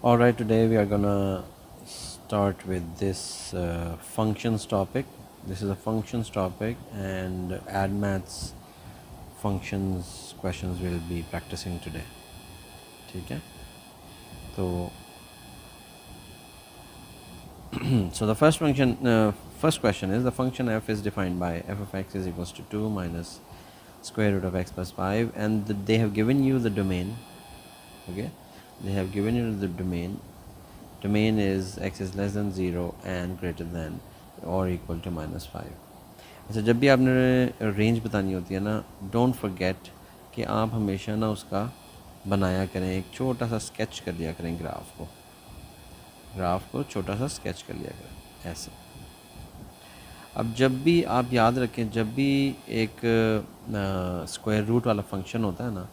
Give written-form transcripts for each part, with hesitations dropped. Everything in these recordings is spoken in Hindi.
Alright, today we are gonna start with this functions topic. This is a functions topic, and add maths functions questions we'll be practicing today. ठीक है? तो so the first question is, the function f is defined by f of x is equals to 2 minus square root of x plus 5, and they have given you the domain. Okay, they have given you the domain. Domain is x is less than 0 and greater than or equal to -5. अच्छा, जब भी आपने रेंज बतानी होती है ना, डोंट फॉरगेट कि आप हमेशा ना उसका बनाया करें, एक छोटा सा स्केच कर लिया करें ग्राफ को छोटा सा स्केच कर लिया करें ऐसे। अब जब भी आप याद रखें, जब भी एक स्क्वायर रूट वाला फंक्शन होता है ना,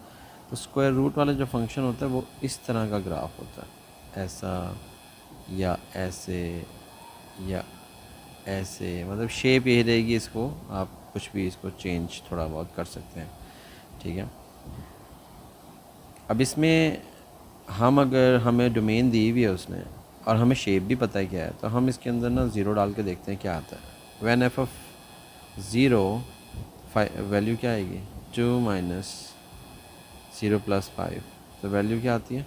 तो स्क्वायर रूट वाला जो फंक्शन होता है वो इस तरह का ग्राफ होता है, ऐसा या ऐसे या ऐसे, मतलब शेप यही रहेगी। इसको आप कुछ भी इसको चेंज थोड़ा बहुत कर सकते हैं, ठीक है। अब इसमें हम, अगर हमें डोमेन दी हुई है उसने और हमें शेप भी पता है क्या है, तो हम इसके अंदर ना ज़ीरो डाल के देखते हैं क्या आता है। When F of zero value क्या आएगी, 2 माइनस 0 प्लस 5, तो वैल्यू क्या आती है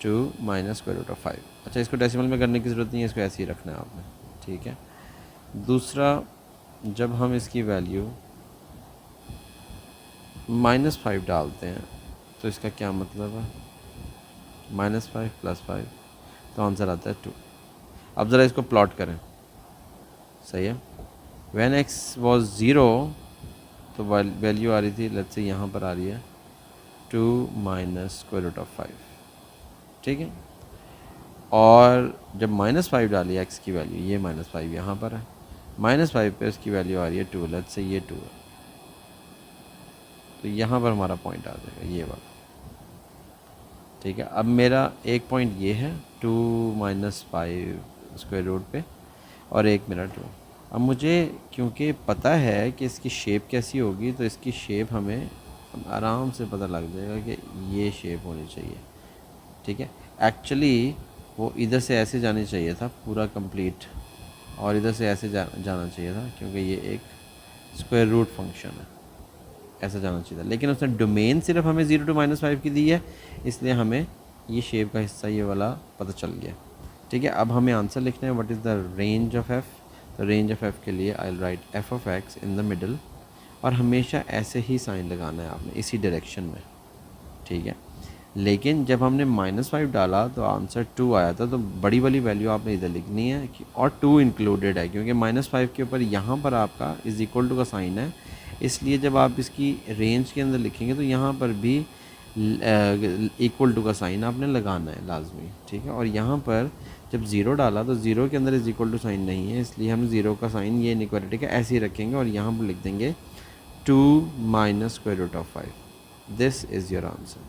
2 माइनस स्क्वायर रूट ऑफ 5। अच्छा, इसको डेसिमल में करने की ज़रूरत नहीं है, इसको ऐसे ही रखना है आपने, ठीक है। दूसरा, जब हम इसकी वैल्यू -5 डालते हैं तो इसका क्या मतलब है, -5 प्लस 5, तो आंसर आता है 2। अब ज़रा इसको प्लॉट करें, सही है। व्हेन एक्स वॉज 0 तो वैल्यू आ रही थी, लेट्स से यहाँ पर आ रही है 2 माइनस स्क्वायर रूट ऑफ 5, ठीक है। और जब -5 डाली एक्स की वैल्यू, ये -5 यहाँ पर है, -5 पे इसकी वैल्यू आ रही है 2, लेट्स से ये 2 है, तो यहाँ पर हमारा पॉइंट आ जाएगा ये वाला, ठीक है। अब मेरा एक पॉइंट ये है 2 माइनस 5 स्क्वायर रूट पे, और एक मेरा 2। अब मुझे क्योंकि पता है कि इसकी शेप कैसी होगी, तो इसकी शेप हमें आराम से पता लग जाएगा कि ये शेप होनी चाहिए, ठीक है। एक्चुअली वो इधर से ऐसे जानी चाहिए था पूरा कंप्लीट, और इधर से ऐसे जाना चाहिए था, क्योंकि ये एक स्क्वायर रूट फंक्शन है, ऐसा जाना चाहिए था। लेकिन उसने डोमेन सिर्फ हमें 0 to -5 की दी है, इसलिए हमें ये शेप का हिस्सा ये वाला पता चल गया, ठीक है। अब हमें आंसर लिखना है, what is the range of F. तो रेंज ऑफ एफ़ के लिए I will write F of x in the middle, और हमेशा ऐसे ही साइन लगाना है आपने, इसी डायरेक्शन में, ठीक है। लेकिन जब हमने -5 डाला तो आंसर 2 आया था, तो बड़ी वाली वैल्यू आपने इधर लिखनी है और 2 इंक्लूडेड है, क्योंकि -5 के ऊपर यहाँ पर आपका इज़ इक्वल टू का साइन है, इसलिए जब आप इसकी रेंज के अंदर लिखेंगे तो यहाँ पर भी इक्वल टू का साइन आपने लगाना है लाजमी, ठीक है। और यहाँ पर जब 0 डाला तो 0 के अंदर इज़ इक्वल टू साइन नहीं है, इसलिए हम 0 का साइन ये इनइक्वालिटी का ऐसे ही रखेंगे, और यहाँ पर लिख देंगे 2 minus square root of 5। This is your answer,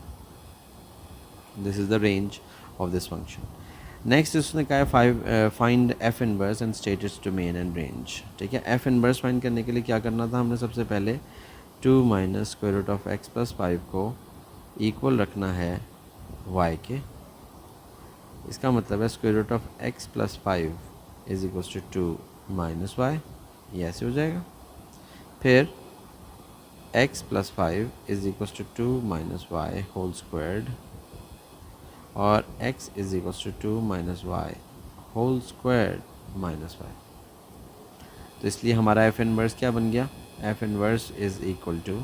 this is the range of this function. Next उसने कहा है find f inverse and state its domain and range, ठीक है। एफ इनवर्स फाइंड करने के लिए क्या करना था, हमने सबसे पहले 2 minus square root of x plus 5 को इक्वल रखना है y के। इसका मतलब है square root of x plus 5 is equals to 2 minus y, ये ऐसे हो जाएगा। फिर x plus 5 is equals to 2 minus y whole squared, और x is equals to 2 minus y whole squared minus y. तो इसलिए हमारा एफ इनवर्स क्या बन गया, f inverse is equal to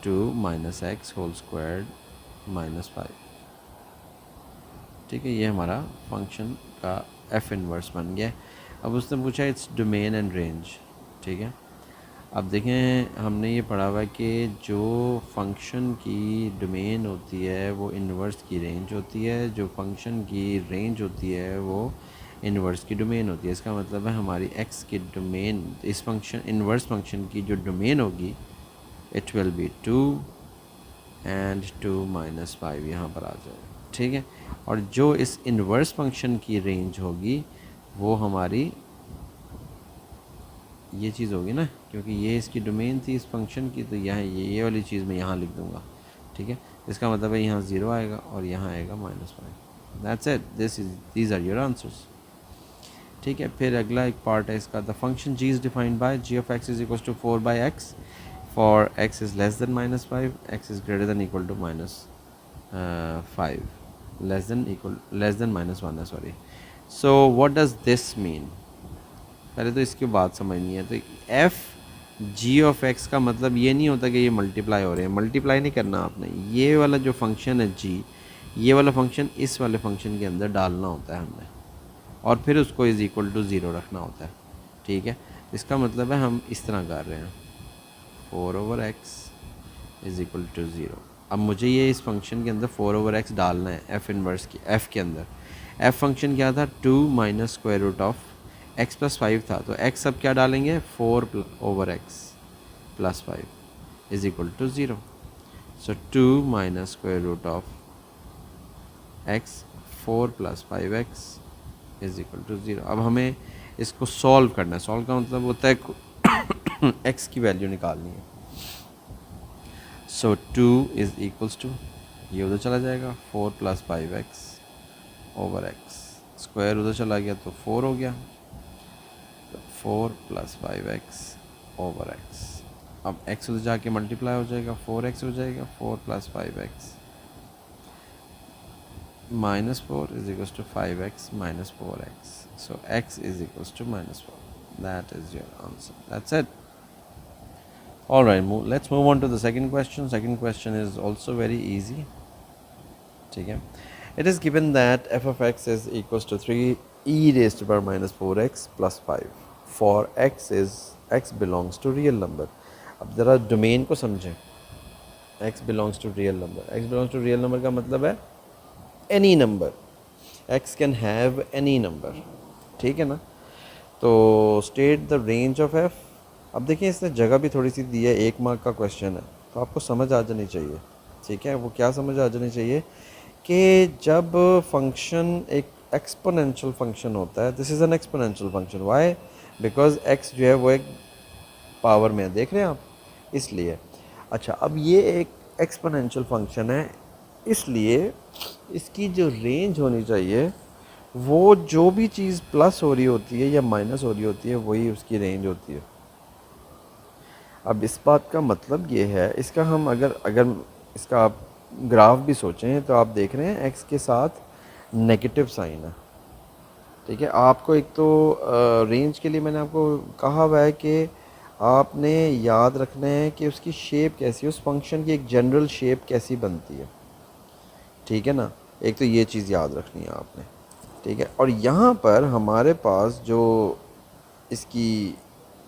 2 minus x whole squared minus 5, ठीक है। ये हमारा फंक्शन का एफ इनवर्स बन गया। अब उसने पूछा इट्स डोमेन एंड रेंज, ठीक है। अब देखें, हमने ये पढ़ा हुआ है कि जो फंक्शन की डोमेन होती है वो इन्वर्स की रेंज होती है, जो फंक्शन की रेंज होती है वो इन्वर्स की डोमेन होती है। इसका मतलब है हमारी एक्स की डोमेन, इस फंक्शन इन्वर्स फंक्शन की जो डोमेन होगी, it will be 2 and 2 minus 5 यहाँ पर आ जाएगा, ठीक है। और जो इस इन्वर्स फंक्शन की रेंज होगी वो हमारी ये चीज़ होगी ना, क्योंकि ये इसकी डोमेन थी इस फंक्शन की, तो यहाँ ये वाली चीज़ मैं यहाँ लिख दूँगा, ठीक है। इसका मतलब है यहाँ 0 आएगा और यहाँ आएगा -5। That's it, these are your answers. ठीक है, फिर अगला एक पार्ट है इसका, the function g is defined by g of x is equal to 4/x for x is less than -5, x is greater than equal to -5, less than -1 है, sorry. So what does this mean? पहले तो इसकी बात समझनी है। तो f g ऑफ x का मतलब ये नहीं होता कि ये मल्टीप्लाई हो रहे हैं, मल्टीप्लाई नहीं करना आपने। ये वाला जो फंक्शन है g, ये वाला फंक्शन इस वाले फंक्शन के अंदर डालना होता है हमने, और फिर उसको इज़ इक्वल टू 0 रखना होता है। ठीक है, इसका मतलब है हम इस तरह कर रहे हैं, 4/x इज़ इक्वल टू 0। अब मुझे ये इस फंक्शन के अंदर 4/x डालना है, f इनवर्स की f के अंदर। f फंक्शन क्या था? 2 minus square root of x plus 5 था, तो x अब क्या डालेंगे? 4/x plus 5 is equal to 0। So 2 minus square root of x 4 plus 5x is equal to 0। अब हमें इसको सॉल्व करना है। सॉल्व का मतलब होता है x की वैल्यू निकालनी है। सो 2 इज इक्वल्स टू, ये उधर चला जाएगा, 4 plus 5x over x, square उधर चला गया तो 4 हो गया, तो 4 प्लस 5x ओवर x। अब x उधर जाके मल्टीप्लाई हो जाएगा, 4x हो जाएगा, 4 plus 5x -4 is equals to 5x minus 4x. So x is equals to -4. That is your answer. That's it. All right, let's move on to the second question. Second question is also very easy. Okay. It is given that f of x is equals to 3e raised to power minus 4x plus 5 for x belongs to real number. अब ज़रा डोमेन को समझें। x belongs to real number. x belongs to real number का मतलब है any number, x can have any number। ठीक है ना? तो state the range of f। अब देखिए इसने जगह भी थोड़ी सी दी है, 1 मार्क का क्वेश्चन है, तो आपको समझ आ जानी चाहिए। ठीक है, वो क्या समझ आ जानी चाहिए कि जब फंक्शन एक एक्सपोनेंशियल फंक्शन होता है, this is an exponential function, why? Because x जो है वो एक पावर में है, देख रहे हैं आप, इसलिए। अच्छा, अब ये एक एक्सपोनेंशियल फंक्शन है, इसलिए इसकी जो रेंज होनी चाहिए वो जो भी चीज़ प्लस हो रही होती है या माइनस हो रही होती है वही उसकी रेंज होती है। अब इस बात का मतलब ये है, इसका हम अगर इसका आप ग्राफ भी सोचें तो आप देख रहे हैं x के साथ नेगेटिव साइन है। ठीक है, आपको एक तो रेंज के लिए मैंने आपको कहा हुआ है कि आपने याद रखना है कि उसकी शेप कैसी है, उस फंक्शन की एक जनरल शेप कैसी बनती है। ठीक है ना, एक तो ये चीज़ याद रखनी है आपने। ठीक है, और यहाँ पर हमारे पास जो इसकी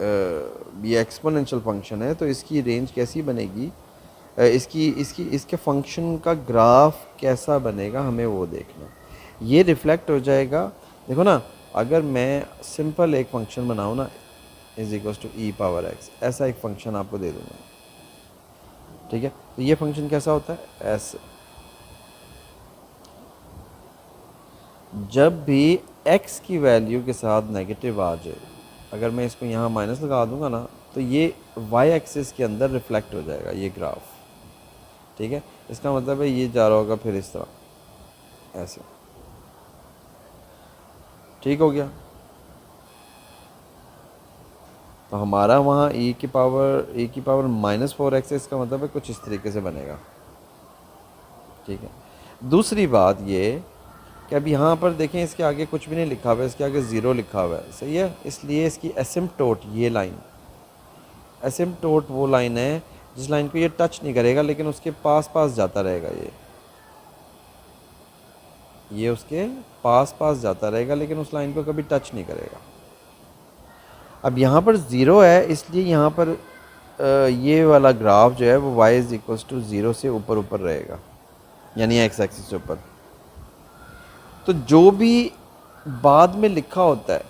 ये एक्सपोनेंशियल फंक्शन है, तो इसकी रेंज कैसी बनेगी, इसके फंक्शन का ग्राफ कैसा बनेगा, हमें वो देखना। ये रिफ्लेक्ट हो जाएगा, देखो ना, अगर मैं सिंपल एक फंक्शन बनाऊँ ना, is equals to e power x, ऐसा एक फंक्शन आपको दे दूँगा। ठीक है, तो ये फंक्शन कैसा होता है? ऐसे। जब भी x की वैल्यू के साथ नेगेटिव आ जाए, अगर मैं इसको यहाँ माइनस लगा दूंगा ना, तो ये y एक्सिस के अंदर रिफ्लेक्ट हो जाएगा ये ग्राफ। ठीक है, इसका मतलब है ये जा रहा होगा फिर इस तरह, ऐसे। ठीक हो गया, तो हमारा वहाँ e की पावर -4x, इसका मतलब है कुछ इस तरीके से बनेगा। ठीक है, दूसरी बात ये कि अब यहाँ पर देखें, इसके आगे कुछ भी नहीं लिखा हुआ है, इसके आगे 0 लिखा हुआ है, सही है। इसलिए इसकी एसिम्पटोट, ये लाइन एसिम्पटोट वो लाइन है जिस लाइन को ये टच नहीं करेगा, लेकिन उसके पास पास जाता रहेगा। ये उसके पास पास जाता रहेगा, लेकिन उस लाइन को कभी टच नहीं करेगा। अब यहाँ पर 0 है, इसलिए यहाँ पर ये वाला ग्राफ जो है वो y इज इक्वल्स टू 0 से ऊपर ऊपर रहेगा, यानी x एक्सिस से ऊपर। तो जो भी बाद में लिखा होता है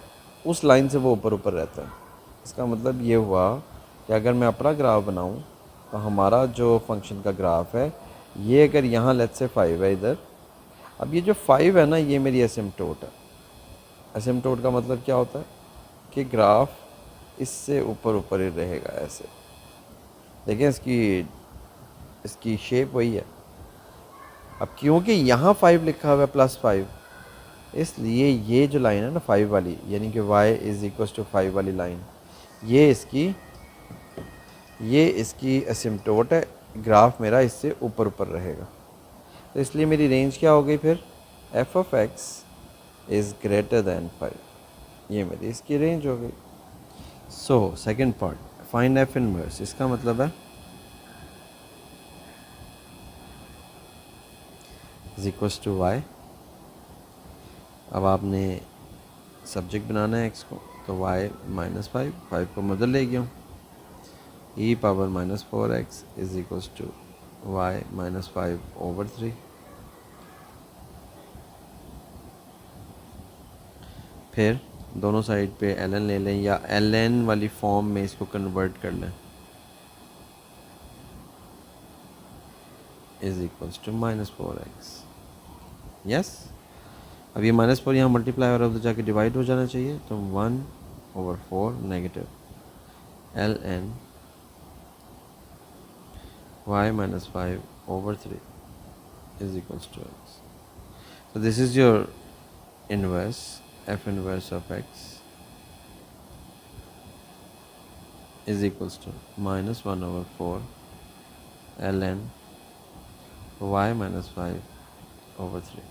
उस लाइन से वो ऊपर ऊपर रहता है। इसका मतलब ये हुआ कि अगर मैं अपना ग्राफ बनाऊं तो हमारा जो फंक्शन का ग्राफ है, ये अगर यहाँ लेट्स से 5 है इधर, अब ये जो 5 है ना, ये मेरी एसिम्पटोट है। एसिम्पटोट का मतलब क्या होता है कि ग्राफ इससे ऊपर ऊपर ही रहेगा, ऐसे। देखिए इसकी शेप वही है, अब क्योंकि यहाँ 5 लिखा हुआ है +5, इसलिए ये जो लाइन है ना 5 वाली, यानी कि y इज़ इक्वल टू 5 वाली लाइन, ये इसकी असिम्प्टोट है, ग्राफ मेरा इससे ऊपर ऊपर रहेगा। तो इसलिए मेरी रेंज क्या हो गई फिर, f of x is greater then 5, ये मेरी इसकी रेंज हो गई। So second part, find f inverse, इसका मतलब है इज इक्वल्स टू y। अब आपने सब्जेक्ट बनाना है x को, तो y -5, 5 को मदर ले गया हूँ, e power -4x is equals to y -5/3। फिर दोनों साइड पे ln ले लें या ln वाली फॉर्म में इसको कन्वर्ट कर लें, is equals to -4x। Yes, अब ये -4 यहाँ मल्टीप्लाई और उधर जाके डिवाइड हो जाना चाहिए, तो 1/4 negative ln y -5/3 is equals to x. So this is your inverse, f inverse of x is equals to -1/4 ln y -5/3.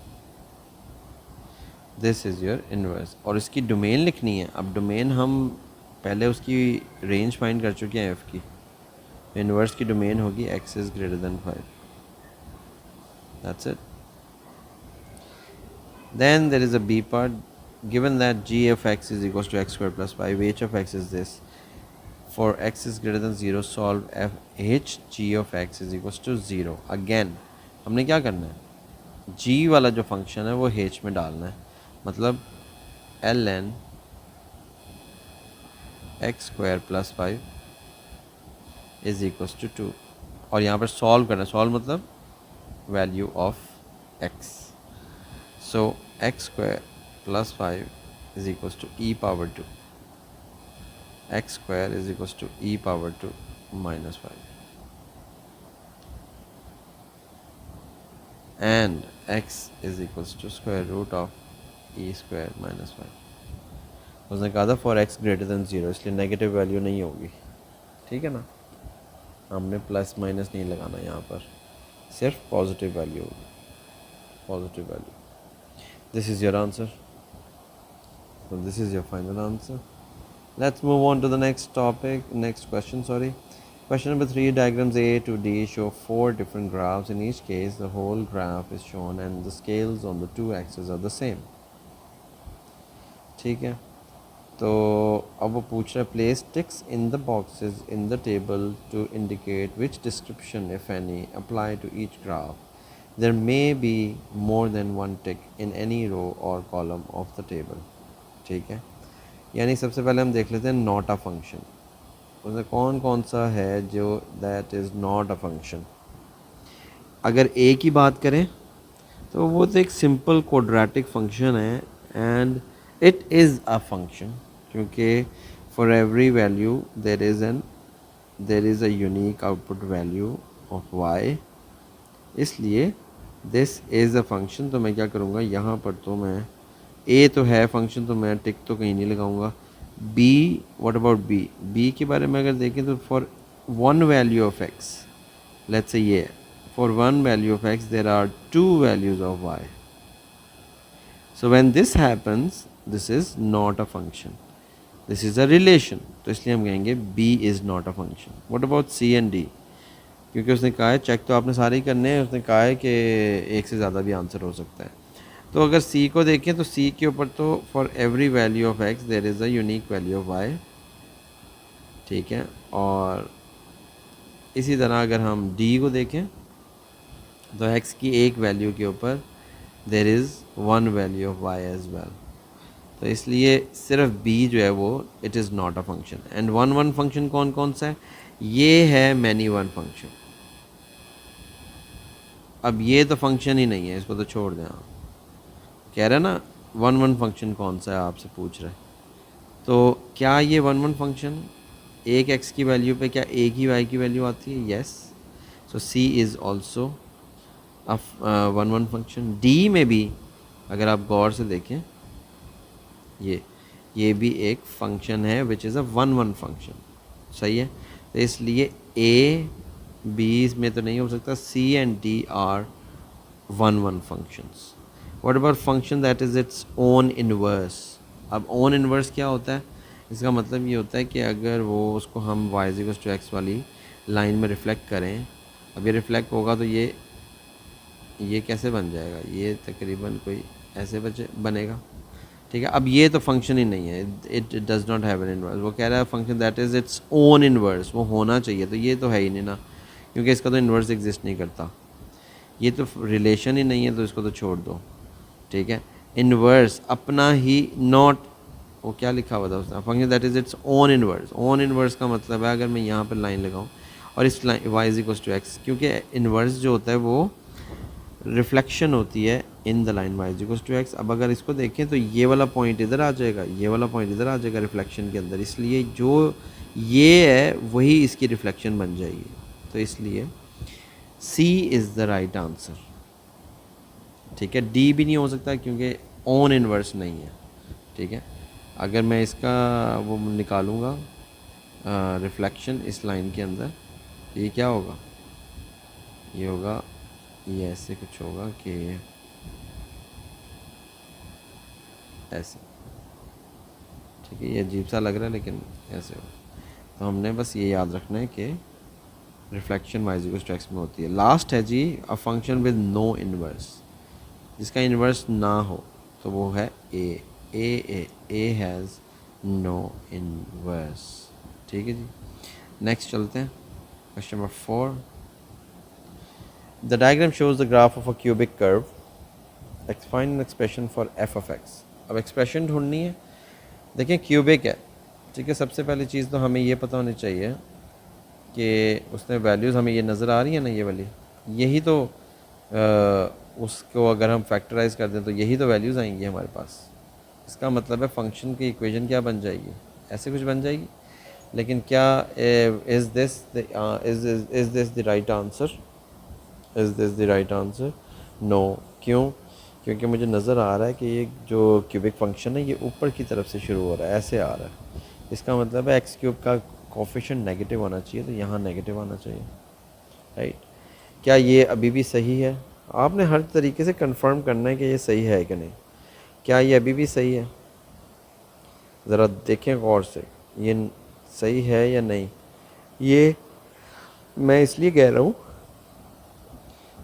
This is your inverse. और इसकी डोमेन लिखनी है। अब डोमेन हम पहले उसकी रेंज फाइंड कर चुके हैं एफ़ की, इन्वर्स की डोमेन होगी x is greater then 5, that's it. Then there is a b part, given that g of x is equals to x square plus 5, h of x is this. For x is greater than 0, solve f h g of x is equals to 0. Again हमने क्या करना है, g वाला जो फंक्शन है वो h में डालना है, मतलब ln x square plus 5 is equals to 2, और यहाँ पर सॉल्व करना है, सॉल्व मतलब value of x। So x square plus 5 is equals to e power 2. X square is equals to e power 2 minus 5. And x is equals to square root of e square minus 5. उसने कहा था फॉर x ग्रेटर दैन 0, इसलिए नेगेटिव वैल्यू नहीं होगी, ठीक है ना। हमने प्लस माइनस नहीं लगाना यहाँ पर, सिर्फ पॉजिटिव वैल्यू होगी, positive value. This is your answer. So this is your final answer. Let's move on to the next topic, next question, sorry. Question number 3, diagrams A to D show 4 different graphs. In each case, the whole graph is shown and the scales on the two axes are the same. ठीक है, तो अब वो पूछ रहा है place ticks in the boxes in the table to indicate which description, if any, apply to each graph. There may be more than one tick in any row or column of the table. ठीक है, यानी सबसे पहले हम देख लेते हैं नॉट अ फंक्शन, उसमें कौन कौन सा है जो that is not a function. अगर ए की बात करें तो वो तो एक सिंपल क्वाड्रेटिक फंक्शन है and it is a function, क्योंकि for every value there is a unique output value of y, इसलिए दिस इज़ अ फंक्शन। तो मैं क्या करूँगा, यहाँ पर तो मैं ए तो है फंक्शन, तो मैं टिक तो कहीं नहीं लगाऊंगा। B, what about B, B के बारे में अगर देखें तो for one value of x, let's say ये for one value of x there are two values of y, so when this happens this is not a function, this is a relation, तो इसलिए हम कहेंगे B is not a function. What about C and D, क्योंकि उसने कहा है चेक तो आपने सारे ही करने हैं, उसने कहा है कि एक से ज़्यादा भी आंसर हो सकता है। तो अगर सी को देखें तो सी के ऊपर तो for every value of x there is a unique value of y, ठीक है। और इसी तरह अगर हम डी को देखें तो एक्स की एक वैल्यू के ऊपर there is one value of y as well, तो इसलिए सिर्फ बी जो है वो it is not a function. And one one function कौन कौन सा है, ये है मैनी वन फंक्शन। अब ये तो फंक्शन ही नहीं है, इसको तो छोड़ दें आप, कह रहे हैं ना वन वन फंक्शन कौन सा है आपसे पूछ रहे, तो क्या ये वन वन फंक्शन एक एक्स की वैल्यू पे क्या एक ही वाई की वैल्यू आती है, yes. So c is also one one function. D में भी अगर आप गौर से देखें, ये भी एक फंक्शन है which is a one one function, सही है। तो इसलिए ए बी में तो नहीं हो सकता, C and D are one one functions. What about function that is its own inverse. अब ओन इनवर्स क्या होता है? इसका मतलब ये होता है कि अगर वो उसको हम y इक्वल्स टू एक्स वाली लाइन में रिफ्लेक्ट करें, अब ये रिफ्लेक्ट होगा तो ये कैसे बन जाएगा? ये तकरीबन कोई ऐसे बनेगा, ठीक है। अब ये तो फंक्शन ही नहीं है, it does not have an inverse. वो कह रहा है function that is its own inverse, वो होना चाहिए, तो ये तो है ही नहीं ना, क्योंकि इसका तो इन्वर्स एग्जिस्ट नहीं करता, ये तो रिलेशन ही नहीं है, तो इसको तो छोड़ दो, ठीक है। इन्वर्स अपना ही नॉट, वो क्या लिखा हुआ था उसने, function that is its own inverse. Own inverse का मतलब है अगर मैं यहाँ पर लाइन लगाऊँ और इस line y is equals to x, क्योंकि इन्वर्स जो होता है वो रिफ्लेक्शन होती है in the line y is equals to x. अब अगर इसको देखें तो ये वाला पॉइंट इधर आ जाएगा, ये वाला पॉइंट इधर आ जाएगा रिफ्लेक्शन के अंदर, इसलिए जो ये है वही इसकी रिफ्लेक्शन बन जाएगी। तो इसलिए सी इज़ द राइट आंसर, ठीक है। डी भी नहीं हो सकता क्योंकि ओन इन्वर्स नहीं है, ठीक है। अगर मैं इसका वो निकालूंगा रिफ्लेक्शन इस लाइन के अंदर, तो ये क्या होगा? ये होगा, ये ऐसे कुछ होगा कि ऐसे, ठीक है। ये अजीब सा लग रहा है लेकिन ऐसे होगा। तो हमने बस ये याद रखना है कि reflection y equals to x में होती है। लास्ट है जी a function with no inverse, जिसका इन्वर्स ना हो तो वो है ए हैज़ नो इन्वर्स, ठीक है जी। नेक्स्ट चलते हैं, question number 4। The diagram shows the graph of a cubic curve, find an expression for F of x. अब एक्सप्रेशन ढूंढनी है। देखिए क्यूबिक है, ठीक है। सबसे पहली चीज़ तो हमें ये पता होनी चाहिए कि उसमें वैल्यूज़ हमें ये नज़र आ रही है ना, ये वाली, यही तो उसको अगर हम फैक्टराइज कर दें तो यही तो वैल्यूज़ आएंगी हमारे पास। इसका मतलब है फंक्शन की इक्वेशन क्या बन जाएगी? ऐसे कुछ बन जाएगी। लेकिन क्या is this the right answer? Is this the right answer? No. क्यों? क्योंकि मुझे नज़र आ रहा है कि ये जो क्यूबिक फंक्शन है ये ऊपर की तरफ से शुरू हो रहा है, ऐसे आ रहा है। इसका मतलब है एक्स क्यूब का कोफिशिएंट नेगेटिव आना चाहिए, तो यहाँ नेगेटिव आना चाहिए, राइट। क्या ये अभी भी सही है? आपने हर तरीके से कंफर्म करना है कि ये सही है कि नहीं। क्या ये अभी भी सही है? ज़रा देखें गौर से, ये सही है या नहीं। ये मैं इसलिए कह रहा हूँ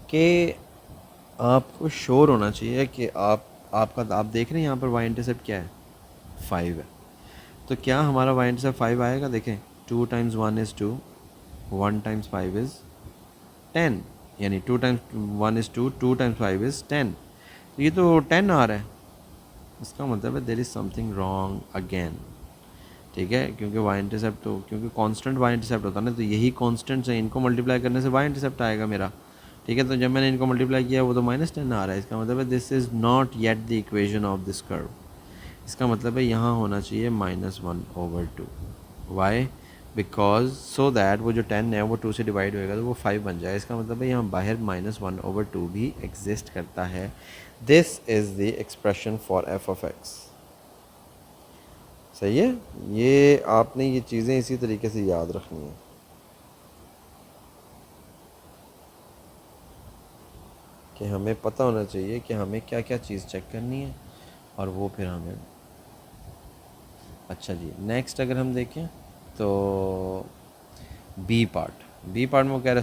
कि आपको श्योर होना चाहिए कि आप देख रहे हैं यहाँ पर y इंटरसेप्ट क्या है? 5 है। तो क्या हमारा y इंटरसेप्ट 5 आएगा? देखें 2 टाइम्स 1 इज़ 2, 1 टाइम्स 5 इज़ 10, यानी 2 टाइम्स 1 इज़ 2, 2 टाइम्स 5 इज़ 10। तो ये तो 10 आ रहा है, इसका मतलब है there is something wrong again, ठीक है। क्योंकि y इंटरसेप्ट तो, क्योंकि कांस्टेंट y इंटरसेप्ट होता है ना, तो यही कांस्टेंट्स हैं, इनको मल्टीप्लाई करने से y इंटरसेप्ट आएगा मेरा, ठीक है। तो जब मैंने इनको मल्टीप्लाई किया वो तो -10 आ रहा है, इसका मतलब है this is not yet the equation of this curve. इसका मतलब है यहाँ होना चाहिए -1/2। वाई? बिकॉज सो दैट वो जो 10 है वो 2 से डिवाइड होएगा तो वो 5 बन जाए। इसका मतलब है यहाँ बाहर -1/2 भी एग्जिस्ट करता है। This is the expression for F of x, सही है। ये आपने ये चीज़ें इसी तरीके से याद रखनी है कि हमें पता होना चाहिए कि हमें क्या क्या चीज़ चेक करनी है और वो फिर हमें। अच्छा जी, नेक्स्ट अगर हम देखें तो बी पार्ट में वो कह रहा है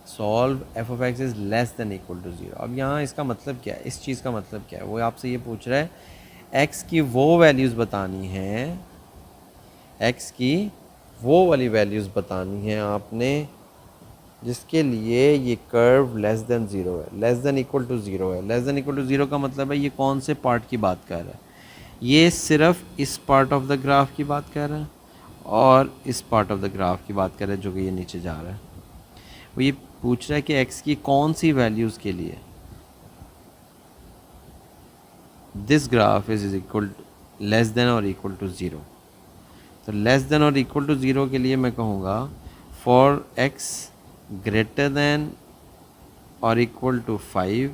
solve f of x is less than equal to 0। अब यहाँ इसका मतलब क्या है? इस चीज़ का मतलब क्या है? वो आपसे ये पूछ रहा है एक्स की वो वैल्यूज़ बतानी है, एक्स की वो वाली वैल्यूज़ बतानी है आपने जिसके लिए ये कर्व लेस देन 0 है, लेस देन इक्वल टू 0 है। लेस देन इक्वल टू 0 का मतलब है ये कौन से पार्ट की बात कर रहा है? ये सिर्फ इस पार्ट ऑफ द ग्राफ की बात कर रहा है और इस पार्ट ऑफ द ग्राफ की बात कर रहा है जो कि ये नीचे जा रहा है। वो ये पूछ रहा है कि एक्स की कौन सी वैल्यूज़ के लिए this graph is equal less than और इक्वल टू 0। तो लेस देन और इक्वल टू 0 के लिए मैं कहूँगा फॉर एक्स ग्रेटर देन और इक्वल टू 5,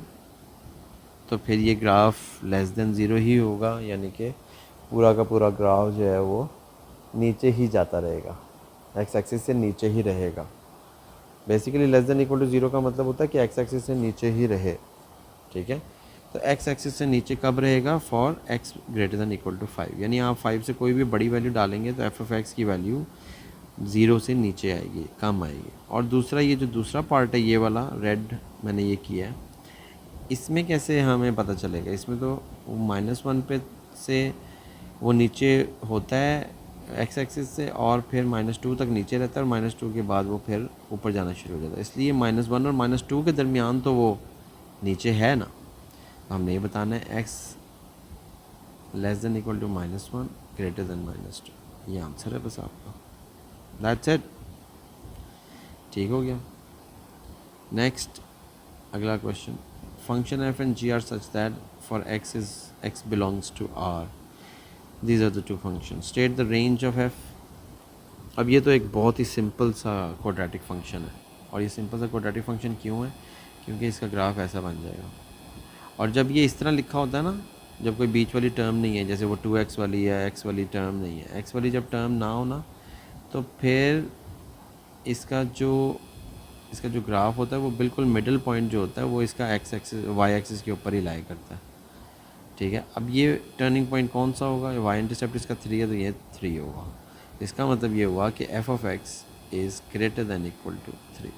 तो फिर ये ग्राफ लेस देन ज़ीरो ही होगा, यानी कि पूरा का पूरा ग्राफ जो है वो नीचे ही जाता रहेगा, एक्स एक्सिस से नीचे ही रहेगा। Basically less than equal to zero का मतलब होता है कि एक्स एक्सिस से नीचे ही रहे, ठीक है। तो एक्स एक्सिस से नीचे कब रहेगा? For x greater than equal to 5, यानी आप 5 से कोई भी बड़ी वैल्यू डालेंगे तो एफ ऑफ एक्स की वैल्यू ज़ीरो से नीचे आएगी, कम आएगी। और दूसरा, ये जो दूसरा पार्ट है, ये वाला रेड मैंने ये किया है, इसमें कैसे हमें पता चलेगा? इसमें तो -1 पे से वो नीचे होता है एक्स एक्सिस से, और फिर -2 तक नीचे रहता है, और -2 के बाद वो फिर ऊपर जाना शुरू हो जाता है। इसलिए -1 और -2 के दरमियान तो वो नीचे है ना। तो हमने ये बताना है x less than equal to -1 greater than -2, ये आंसर है बस आपका। दैट्स इट, ठीक हो गया। नेक्स्ट, अगला question, function f and g R such that for x belongs to R, these are the two function, state the range of f. अब ये तो एक बहुत ही सिंपल सा क्वाड्रेटिक फंक्शन है, और ये सिंपल सा क्वाड्रेटिक फंक्शन क्यों है? क्योंकि इसका ग्राफ ऐसा बन जाएगा। और जब ये इस तरह लिखा होता है ना, जब कोई बीच वाली टर्म नहीं है, जैसे वो 2x वाली या x वाली टर्म नहीं है, x वाली जब टर्म ना हो ना, तो फिर इसका जो ग्राफ होता है वो बिल्कुल मिडिल पॉइंट जो होता है वो इसका एक्स एक्सिस वाई एक्सिस के ऊपर ही लाई करता है, ठीक है। अब ये टर्निंग पॉइंट कौन सा होगा? वाई इंटरसेप्ट इसका 3 है, तो ये 3 होगा। इसका मतलब ये हुआ कि f of x is greater than equal to 3।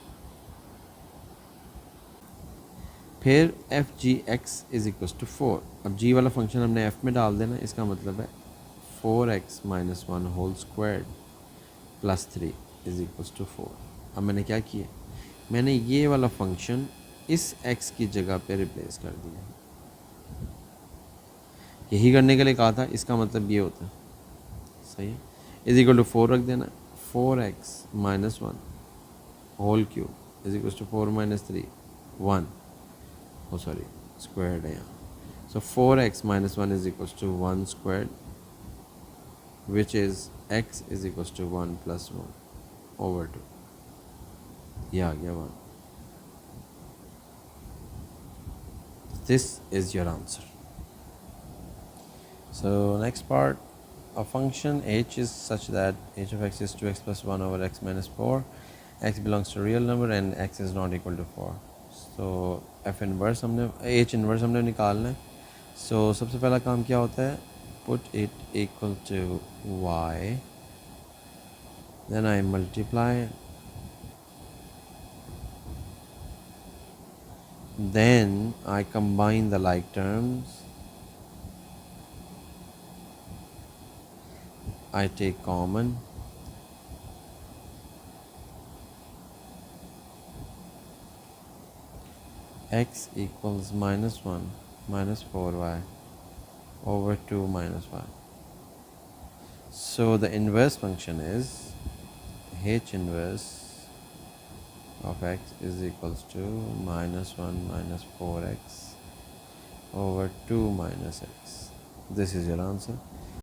फिर f g x is equal to 4। अब जी वाला फंक्शन हमने एफ में डाल देना, इसका मतलब है 4x - 1 whole square plus 3 is equal to 4। अब मैंने क्या किया? मैंने ये वाला फंक्शन इस x की जगह पे रिप्लेस कर दिया। यही करने के लिए कहा था, इसका मतलब ये होता है, सही है। इज इक्वल टू 4 रख देना, 4x - 1 whole cube is equal to 4 - 3 1, oh sorry squared है यहाँ। So 4x - 1 is equal to 1 squared, which is x is equal to 1 + 1 over 2, ये आ गया 1। This is your answer. So next part, a function h is such that h of x is 2x + 1 over x - 4, x belongs to a real number and x is not equal to 4. So f inverse हमने h inverse हमने निकालना है। So सबसे पहला काम क्या होता है? Put it equal to y, then I multiply, then I combine the like terms, I take common, x equals -1 - 4y over 2 - 5. So the inverse function is h inverse of x is equals to -1 - 4x over 2 - x. This is your answer.